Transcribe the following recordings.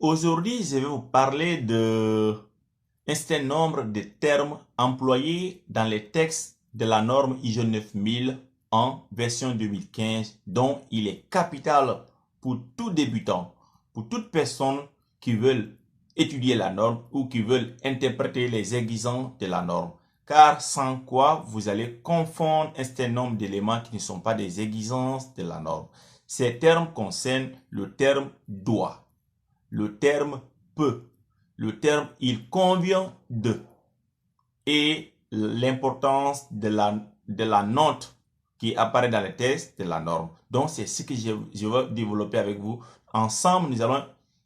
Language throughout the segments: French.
Aujourd'hui, je vais vous parler d'un certain nombre de termes employés dans les textes de la norme ISO 9000 en version 2015, dont il est capital pour tout débutant, pour toute personne qui veut étudier la norme ou qui veut interpréter les exigences de la norme. Car sans quoi vous allez confondre un certain nombre d'éléments qui ne sont pas des exigences de la norme. Ces termes concernent le terme doit, le terme peut, le terme il convient de et l'importance de la note qui apparaît dans les textes de la norme. Donc c'est ce que je vais développer avec vous. Ensemble, nous allons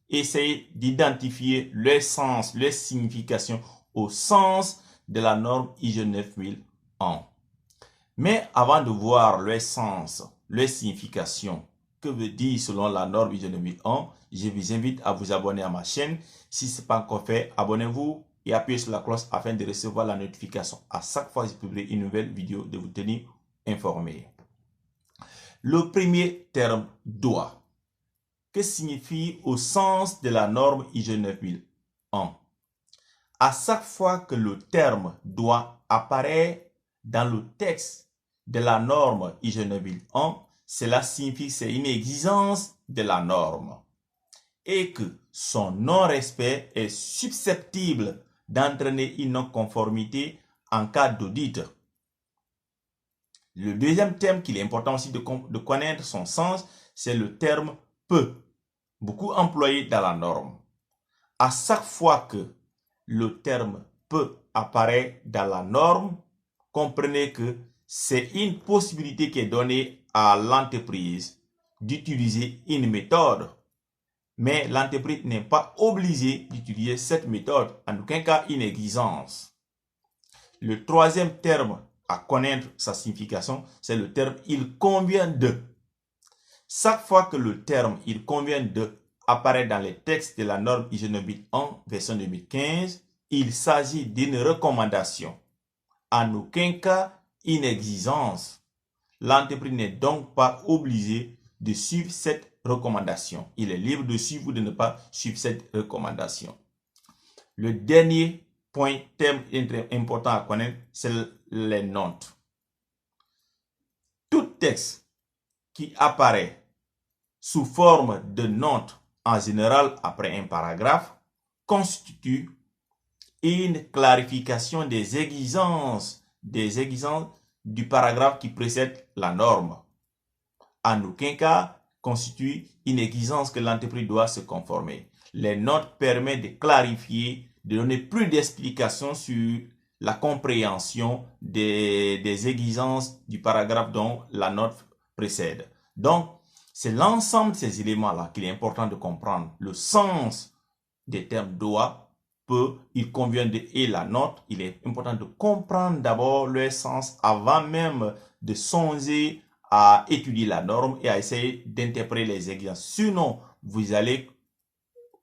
essayer d'identifier le sens, leur signification au sens de la norme ISO 9001. Mais avant de voir le sens, leur signification, que veut dire selon la norme ISO 9001, je vous invite à vous abonner à ma chaîne. Si ce n'est pas encore fait, abonnez-vous et appuyez sur la cloche afin de recevoir la notification à chaque fois que je publie une nouvelle vidéo, de vous tenir informé. Le premier terme doit. Que signifie au sens de la norme ISO 9001? À chaque fois que le terme doit apparaît dans le texte de la norme ISO 9001, cela signifie que c'est une exigence de la norme et que son non-respect est susceptible d'entraîner une non-conformité en cas d'audit. Le deuxième terme qu'il est important aussi de connaître son sens, c'est le terme peut, beaucoup employé dans la norme. À chaque fois que le terme peut apparaît dans la norme, comprenez que c'est une possibilité qui est donnée à l'entreprise d'utiliser une méthode. Mais l'entreprise n'est pas obligée d'utiliser cette méthode, en aucun cas une exigence. Le troisième terme à connaître sa signification, c'est le terme « il convient de ». Chaque fois que le terme « il convient de » apparaît dans les textes de la norme ISO 9001 version 2015, il s'agit d'une recommandation. En aucun cas une exigence. L'entreprise n'est donc pas obligée de suivre cette recommandation. Il est libre de suivre ou de ne pas suivre cette recommandation. Le dernier point, terme important à connaître, c'est les notes. Tout texte qui apparaît sous forme de note, en général après un paragraphe, constitue une clarification des exigences du paragraphe qui précède la norme. En aucun cas constitue une exigence que l'entreprise doit se conformer. Les notes permettent de clarifier, de donner plus d'explications sur la compréhension des exigences du paragraphe dont la note précède. Donc, c'est l'ensemble de ces éléments-là qu'il est important de comprendre. Le sens des termes doit, peut, il convient de et la note. Il est important de comprendre d'abord leur sens avant même de songer à étudier la norme et à essayer d'interpréter les exigences. Sinon, vous allez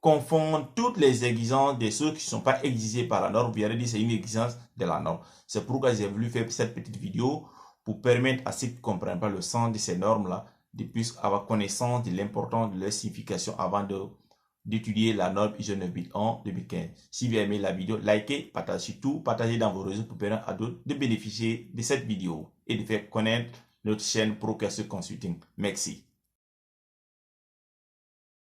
confondre toutes les exigences de ceux qui ne sont pas exigés par la norme. Vous allez dire que c'est une exigence de la norme. C'est pourquoi j'ai voulu faire cette petite vidéo pour permettre à ceux qui ne comprennent pas le sens de ces normes-là de plus avoir connaissance de l'importance de leur signification avant d'étudier la norme ISO 9001 2015. Si vous avez aimé la vidéo, likez, partagez surtout, partagez dans vos réseaux pour permettre à d'autres de bénéficier de cette vidéo et de faire connaître notre chaîne Procassus Consulting. Merci.